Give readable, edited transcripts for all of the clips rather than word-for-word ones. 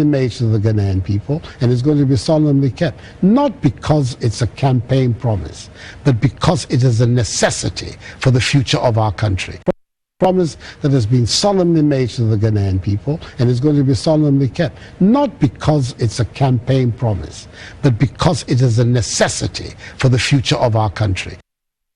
made to the Ghanaian people, and it's going to be solemnly kept. Not because it's a campaign promise, but because it is a necessity for the future of our country. Promise that has been solemnly made to the Ghanaian people, and is going to be solemnly kept. Not because it's a campaign promise, but because it is a necessity for the future of our country.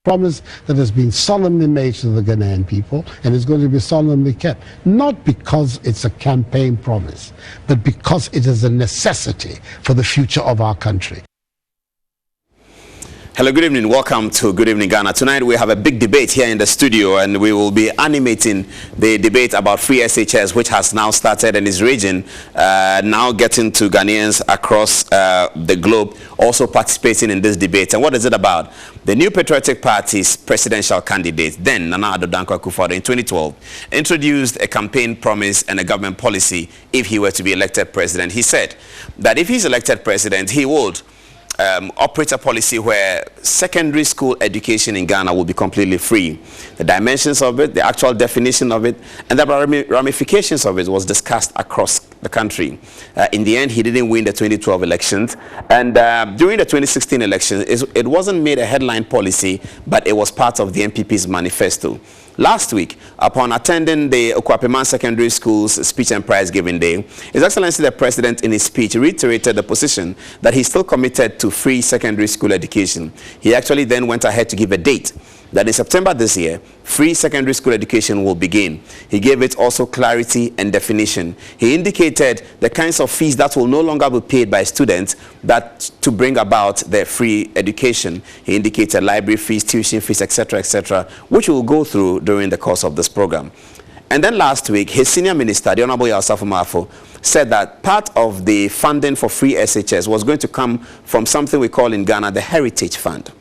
Promise that has been solemnly made to the Ghanaian people, and is going to be solemnly kept. Not because it's a campaign promise, but because it is a necessity for the future of our country. Hello, good evening. Welcome to Good Evening Ghana. Tonight we have a big debate here in the studio, and we will be animating the debate about free SHS, which has now started and is raging, now getting to Ghanaians across the globe also participating in this debate. And what is it about? The New Patriotic Party's presidential candidate, then Nana Addo Dankwa Akufo-Addo, in 2012, introduced a campaign promise and a government policy if he were to be elected president. He said that if he's elected president, he would operate a policy where secondary school education in Ghana will be completely free. The dimensions of it, the actual definition of it, and the ramifications of it was discussed across the country. In the end, he didn't win the 2012 elections, and during the 2016 elections, it wasn't made a headline policy, but it was part of the NPP's manifesto. Last week, upon attending the Okwapeman Secondary School's speech and prize giving day, His Excellency the President in his speech reiterated the position that he's still committed to free secondary school education. He actually then went ahead to give a date that in September this year, free secondary school education will begin. He gave it also clarity and definition. He indicated the kinds of fees that will no longer be paid by students that to bring about their free education. He indicated library fees, tuition fees, etc., which we'll go through during the course of this program. And then last week, his senior minister, the Honorable Yasafo Mafo, said that part of the funding for free SHS was going to come from something we call in Ghana the Heritage Fund.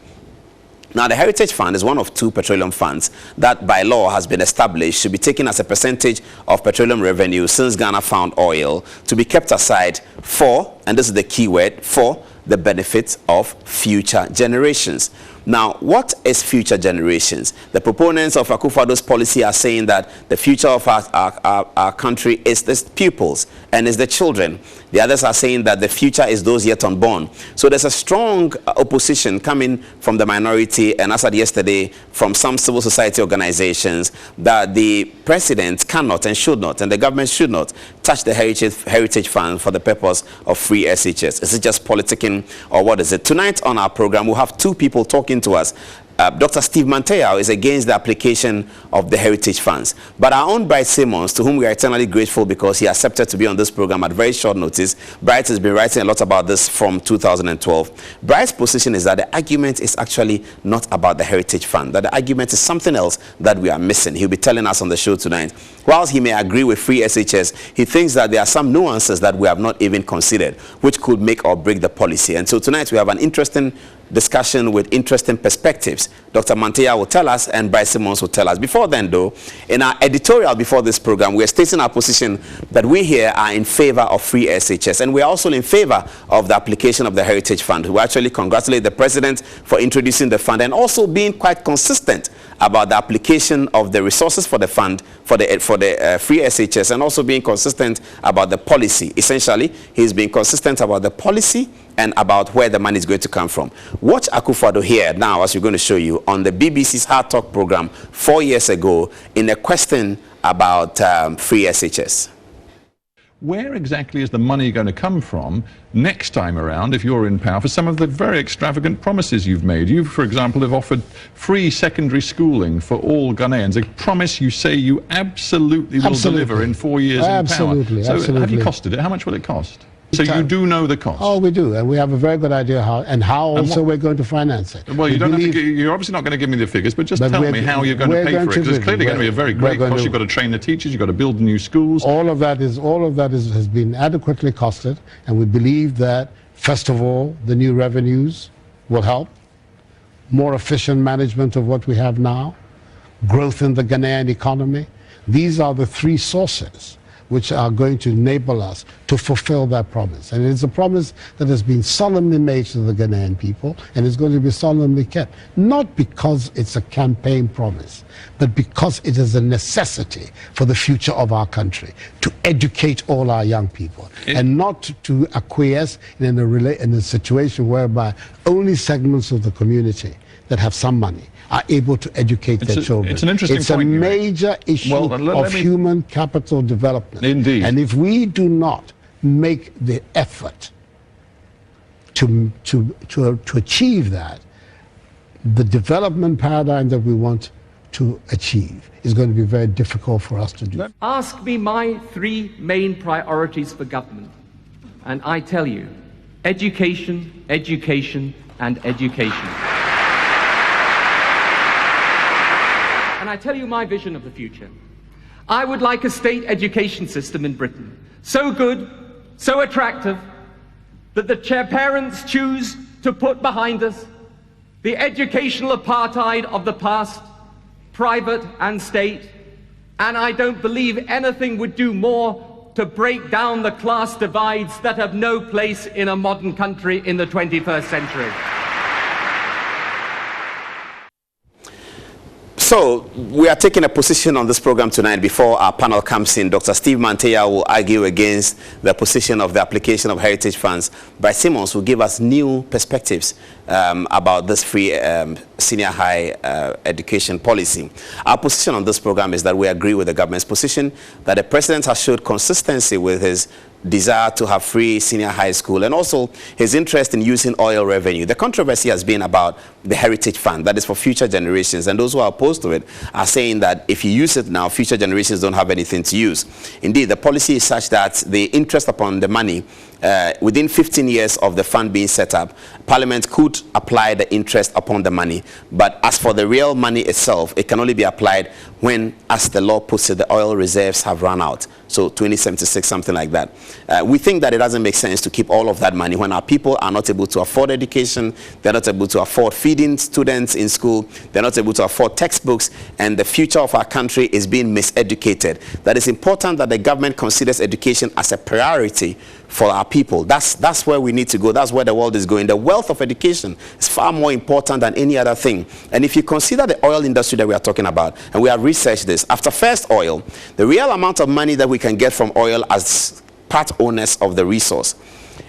Now, the Heritage Fund is one of two petroleum funds that by law has been established to be taken as a percentage of petroleum revenue since Ghana found oil, to be kept aside for, and this is the key word, for the benefit of future generations. Now, what is future generations? The proponents of Akufo-Addo's policy are saying that the future of our country is the pupils and is the children. The others are saying that the future is those yet unborn. So there's a strong opposition coming from the minority, and as of yesterday, from some civil society organizations, that the president cannot and should not, and the government should not, touch the Heritage Fund for the purpose of free SHS. Is it just politicking, or what is it? Tonight on our program, we'll have two people talking to us. Dr. Steve Manteyao is against the application of the Heritage Funds. But our own Bright Simmons, to whom we are eternally grateful because he accepted to be on this program at very short notice. Bright has been writing a lot about this from 2012. Bright's position is that the argument is actually not about the Heritage Fund, that the argument is something else that we are missing. He'll be telling us on the show tonight. Whilst he may agree with free SHS, he thinks that there are some nuances that we have not even considered, which could make or break the policy. And so tonight we have an interesting discussion with interesting perspectives. Dr. Manteyao will tell us, and Bryce Simmons will tell us. Before then, though, in our editorial before this program, we are stating our position that we here are in favor of free SHS, and we are also in favor of the application of the Heritage Fund. We actually congratulate the President for introducing the fund and also being quite consistent about the application of the resources for the fund, for the free SHS, and also being consistent about the policy. Essentially, he's being consistent about the policy and about where the money is going to come from. Watch Akufo-Addo here now, as we're going to show you, on the BBC's Hard Talk program 4 years ago in a question about free SHS. Where exactly is the money going to come from next time around, if you're in power, for some of the very extravagant promises you've made? You, for example, have offered free secondary schooling for all Ghanaians, a promise you say you absolutely will deliver in 4 years in power. So have you costed it? How much will it cost? So you do know the cost? Oh, we do, and we have a very good idea how also we're going to finance it. Well, you don't have to, you're obviously not going to give me the figures, but just tell me how you're going to pay for it, because it's clearly going to be a very great cost. You've got to train the teachers, you've got to build new schools. All of that has been adequately costed, and we believe that, first of all, the new revenues will help, more efficient management of what we have now, growth in the Ghanaian economy. These are the three sources which are going to enable us to fulfill that promise. And it's a promise that has been solemnly made to the Ghanaian people, and is going to be solemnly kept. Not because it's a campaign promise, but because it is a necessity for the future of our country to educate all our young people, and not to acquiesce in a situation whereby only segments of the community that have some money are able to educate their children. It's an interesting point. It's a major issue of human capital development. Indeed. And if we do not make the effort to achieve that, the development paradigm that we want to achieve is going to be very difficult for us to do. Ask me my 3 main priorities for government, and I tell you, education, education, and education. And I tell you my vision of the future. I would like a state education system in Britain so good, so attractive, that the parents choose to put behind us the educational apartheid of the past, private and state, and I don't believe anything would do more to break down the class divides that have no place in a modern country in the 21st century. So we are taking a position on this program tonight. Before our panel comes in, Dr. Steve Manteya will argue against the position of the application of heritage funds. Bryce Simmons will give us new perspectives about this free senior high education policy. Our position on this program is that we agree with the government's position, that the president has showed consistency with his desire to have free senior high school, and also his interest in using oil revenue. The controversy has been about the heritage fund that is for future generations, and those who are opposed to it are saying that if you use it now, future generations don't have anything to use. Indeed, the policy is such that the interest upon the money within 15 years of the fund being set up, Parliament could apply the interest upon the money. But as for the real money itself, it can only be applied when, as the law puts it, the oil reserves have run out. So 2076, something like that. We think that it doesn't make sense to keep all of that money when our people are not able to afford education, they're not able to afford feeding students in school, they're not able to afford textbooks, and the future of our country is being miseducated. That is important that the government considers education as a priority for our people. That's where we need to go. That's where the world is going. The wealth of education is far more important than any other thing. And if you consider the oil industry that we are talking about, and we have researched this, after first oil, the real amount of money that we can get from oil as part owners of the resource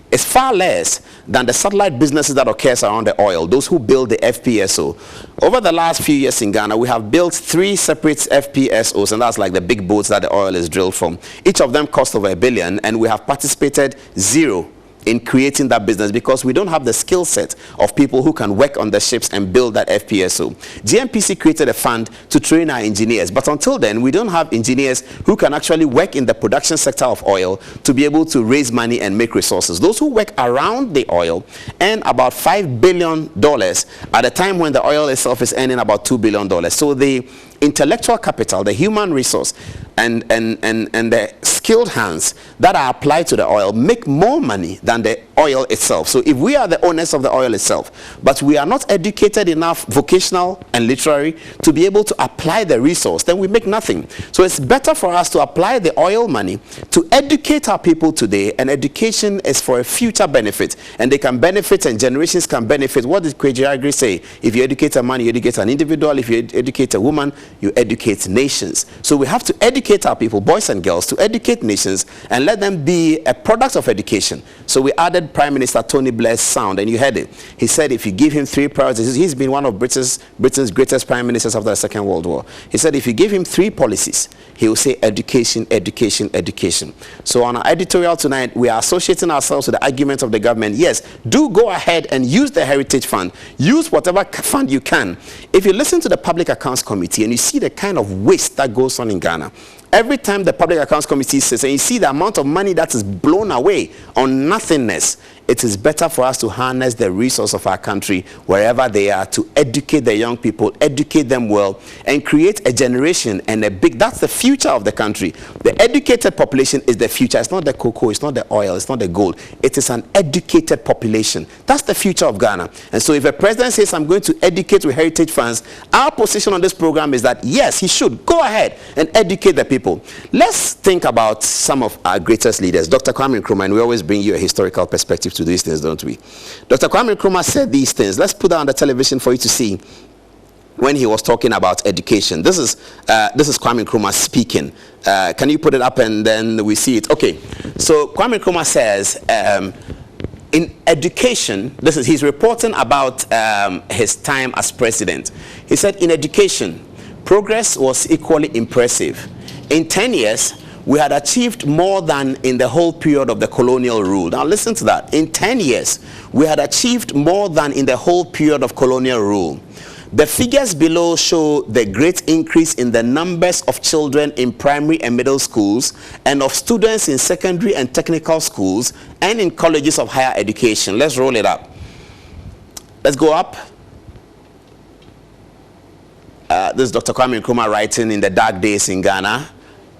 is far less than the satellite businesses that occurs around the oil, those who build the FPSO. Over the last few years in Ghana, we have built 3 separate FPSOs, and that's like the big boats that the oil is drilled from. Each of them cost over $1 billion, and we have participated 0 in creating that business because we don't have the skill set of people who can work on the ships and build that FPSO. GMPC created a fund to train our engineers, but until then, we don't have engineers who can actually work in the production sector of oil to be able to raise money and make resources. Those who work around the oil earn about $5 billion at a time when the oil itself is earning about $2 billion. So the intellectual capital, the human resource, and the skilled hands that are applied to the oil make more money than the oil itself. So if we are the owners of the oil itself, but we are not educated enough, vocational and literary, to be able to apply the resource, then we make nothing. So it's better for us to apply the oil money to educate our people today, and education is for a future benefit, and they can benefit and generations can benefit. What did Kweji Agri say? If you educate a man, you educate an individual. If you educate a woman, you educate nations. So we have to educate our people, boys and girls, to educate nations and let them be a product of education. So we added Prime Minister Tony Blair's sound, and you heard it. He said if you give him 3 priorities, he's been one of Britain's greatest prime ministers after the Second World War. He said if you give him 3 policies, he will say education, education, education. So on our editorial tonight, we are associating ourselves with the argument of the government. Yes, do go ahead and use the Heritage Fund. Use whatever fund you can. If you listen to the Public Accounts Committee and you see the kind of waste that goes on in Ghana, every time the Public Accounts Committee says, and you see the amount of money that is blown away on nothingness, it is better for us to harness the resource of our country wherever they are, to educate the young people, educate them well, and create a generation and that's the future of the country. The educated population is the future. It's not the cocoa, it's not the oil, it's not the gold. It is an educated population. That's the future of Ghana. And so if a president says, I'm going to educate with heritage funds, our position on this program is that yes, he should go ahead and educate the people. Let's think about some of our greatest leaders. Dr. Kwame Nkrumah, and we always bring you a historical perspective to these things, don't we? Dr. Kwame Nkrumah said these things. Let's put that on the television for you to see when he was talking about education. This is Kwame Nkrumah speaking. Can you put it up and then we see it? Okay. So Kwame Nkrumah says, in education, he's reporting about his time as president. He said, in education, progress was equally impressive. In 10 years, we had achieved more than in the whole period of the colonial rule. Now listen to that. In 10 years, we had achieved more than in the whole period of colonial rule. The figures below show the great increase in the numbers of children in primary and middle schools and of students in secondary and technical schools and in colleges of higher education. Let's roll it up. Let's go up. This is Dr. Kwame Nkrumah writing in the dark days in Ghana.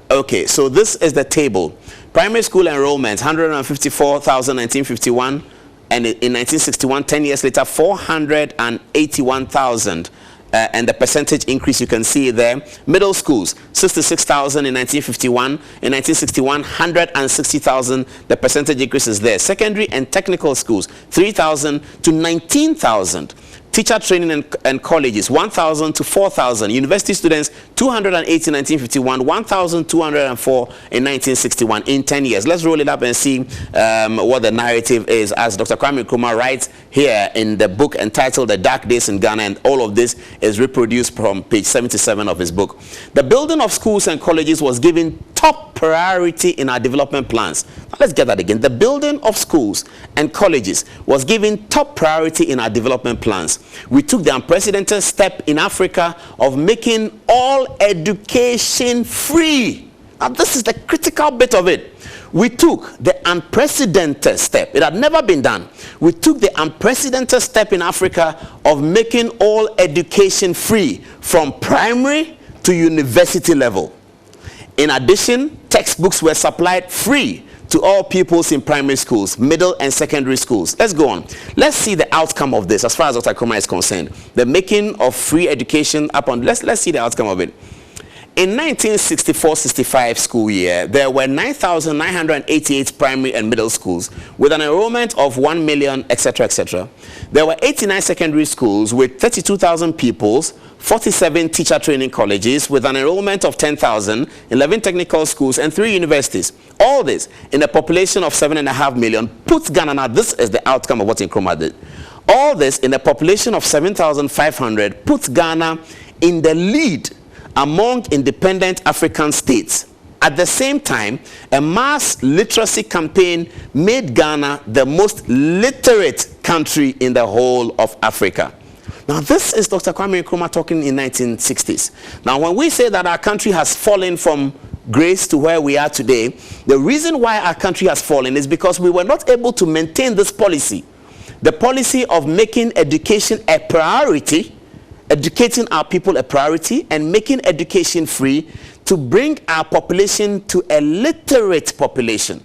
Okay, so this is the table. Primary school enrollment, 154,000 in 1951, and in 1961, 10 years later, 481,000. And the percentage increase you can see there. Middle schools, 66,000 in 1951. In 1961, 160,000. The percentage increase is there. Secondary and technical schools, 3,000 to 19,000. Teacher training and colleges, 1,000 to 4,000. University students, 280 in 1951, 1,204 in 1961, in 10 years. Let's roll it up and see what the narrative is, as Dr. Kwame Nkrumah writes here in the book entitled The Dark Days in Ghana, and all of this is reproduced from page 77 of his book. The building of schools and colleges was given top priority in our development plans. Now let's get that again. The building of schools and colleges was given top priority in our development plans. We took the unprecedented step in Africa of making all education free. Now this is the critical bit of it. We took the unprecedented step. It had never been done. We took the unprecedented step in Africa of making all education free from primary to university level. In addition, textbooks were supplied free to all pupils in primary schools, middle and secondary schools. Let's go on. Let's see the outcome of this as far as Dr. Nkrumah is concerned. The making of free education upon, let's see the outcome of it. In 1964-65 school year, there were 9,988 primary and middle schools with an enrollment of 1 million, etc., etc. There were 89 secondary schools with 32,000 pupils, 47 teacher training colleges with an enrollment of 10,000, 11 technical schools, and 3 universities. All this in a population of 7.5 million puts Ghana, now this is the outcome of what Nkrumah did. All this in a population of 7,500 puts Ghana in the lead among independent African states. At the same time, a mass literacy campaign made Ghana the most literate country in the whole of Africa. Now, this is Dr. Kwame Nkrumah talking in 1960s. Now, when we say that our country has fallen from grace to where we are today, the reason why our country has fallen is because we were not able to maintain this policy. The policy of making education a priority, educating our people a priority, and making education free to bring our population to a literate population.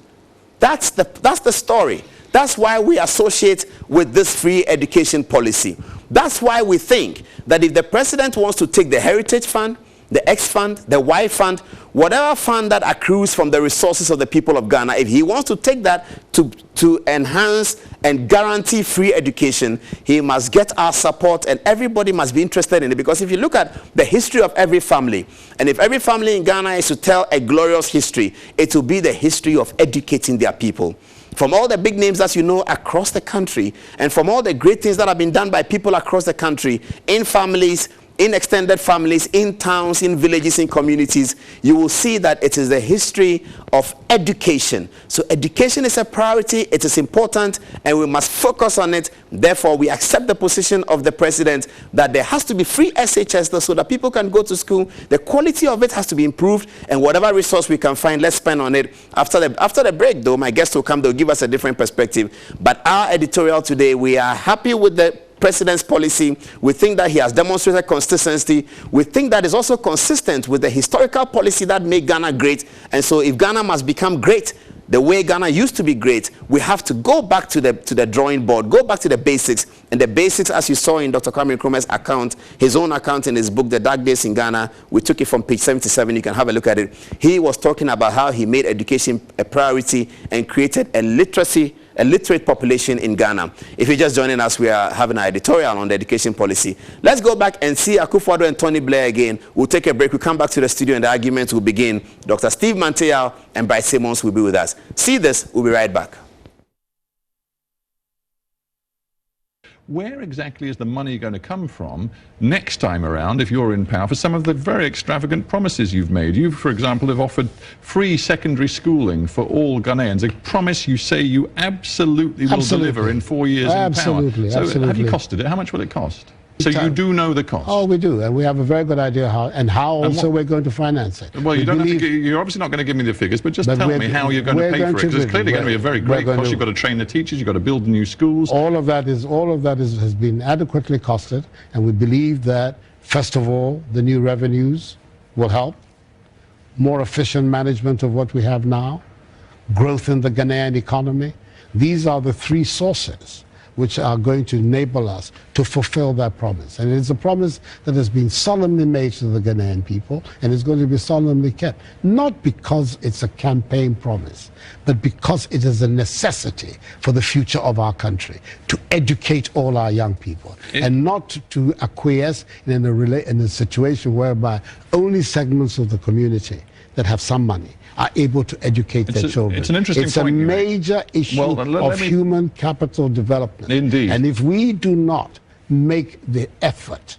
That's the story. That's why we associate with this free education policy. That's why we think that if the president wants to take the Heritage Fund, the X Fund, the Y Fund, whatever fund that accrues from the resources of the people of Ghana, if he wants to take that to enhance and guarantee free education, he must get our support, and everybody must be interested in it. Because if you look at the history of every family, and if every family in Ghana is to tell a glorious history, it will be the history of educating their people. From all the big names that you know across the country, and from all the great things that have been done by people across the country, in families, in extended families, in towns, in villages, in communities, you will see that it is the history of education. So education is a priority, it is important, and we must focus on it. Therefore, we accept the position of the president that there has to be free SHS so that people can go to school. The quality of it has to be improved, and whatever resource we can find, let's spend on it. After the break, though, my guests will come, they'll give us a different perspective. But our editorial today, we are happy with the president's policy. We think that he has demonstrated consistency. We think that is also consistent with the historical policy that made Ghana great. And so if Ghana must become great the way Ghana used to be great, we have to go back to the drawing board, go back to the basics. And the basics, as you saw in Dr. Kwame Nkrumah's account, his own account in his book, The Dark Days in Ghana, we took it from page 77. You can have a look at it. He was talking about how he made education a priority and created a literate population in Ghana. If you're just joining us, we are having an editorial on the education policy. Let's go back and see Akufo-Addo and Tony Blair again. We'll take a break. We'll come back to the studio and the argument will begin. Dr. Steve Manteyao and Bryce Simmons will be with us. See this. We'll be right back. Where exactly is the money going to come from next time around, if you're in power, for some of the very extravagant promises you've made? You, for example, have offered free secondary schooling for all Ghanaians, a promise you say you absolutely will deliver in 4 years in power. So have you costed it? How much will it cost? So you do know the cost? Oh, we do, and we have a very good idea how also we're going to finance it. Well, you're obviously not going to give me the figures, but just tell me how you're going to pay for it, because it's clearly going to be a very great cost. You've got to train the teachers, you've got to build new schools. All of that has been adequately costed, and we believe that, first of all, the new revenues will help, more efficient management of what we have now, growth in the Ghanaian economy. These are the three sources which are going to enable us to fulfill that promise. And it's a promise that has been solemnly made to the Ghanaian people, and is going to be solemnly kept. Not because it's a campaign promise, but because it is a necessity for the future of our country, to educate all our young people, and not to acquiesce in a situation whereby only segments of the community that have some money are able to educate their children. It's an interesting point. It's a major issue of human capital development. Indeed. And if we do not make the effort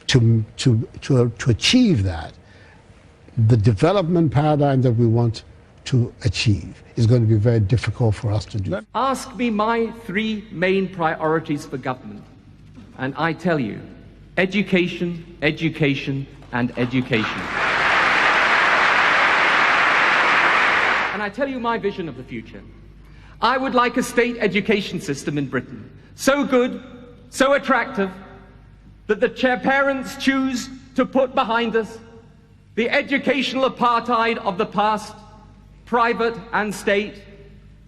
to achieve that, the development paradigm that we want to achieve is going to be very difficult for us to do. Ask me my three main priorities for government, and I tell you: education, education, and education. And I tell you my vision of the future. I would like a state education system in Britain so good, so attractive, that the parents choose to put behind us the educational apartheid of the past, private and state,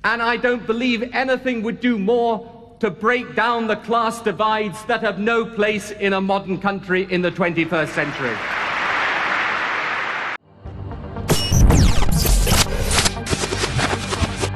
and I don't believe anything would do more to break down the class divides that have no place in a modern country in the 21st century.